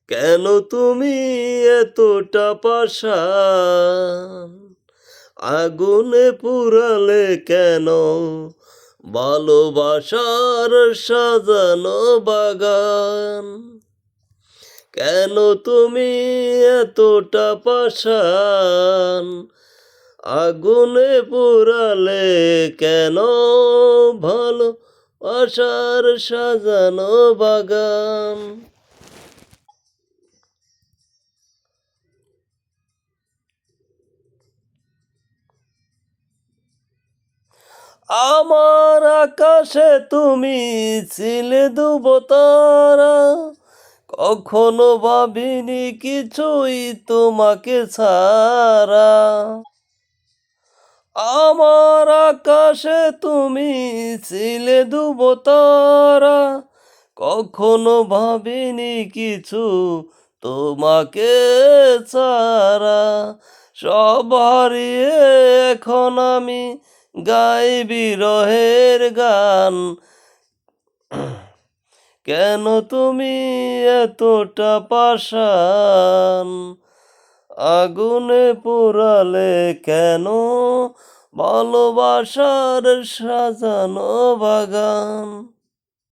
কেন তুমি এতটা পাষাণ? আগুনে পুরালে কেন ভালোবাসার সাজানো বাগান? কেন তুমি এতটা পাষাণ? আগুনে পুরালে কেন ভালোবাসার সাজানো বাগান? আমার আকাশে তুমি ছিলে দুবতারা, কখনো ভাবিনি কিছুই তোমাকে ছাড়া। আমার আকাশে তুমি ছিলে দুবতারা, কখনো ভাবিনি কিছু তোমাকে ছাড়া। সব হারিয়ে এখন আমি গাই বিরহের গান। কেন তুমি এতটা পাষাণ? আগুনে পোড়ালে কেন ভালোবাসার সাজানো বাগান?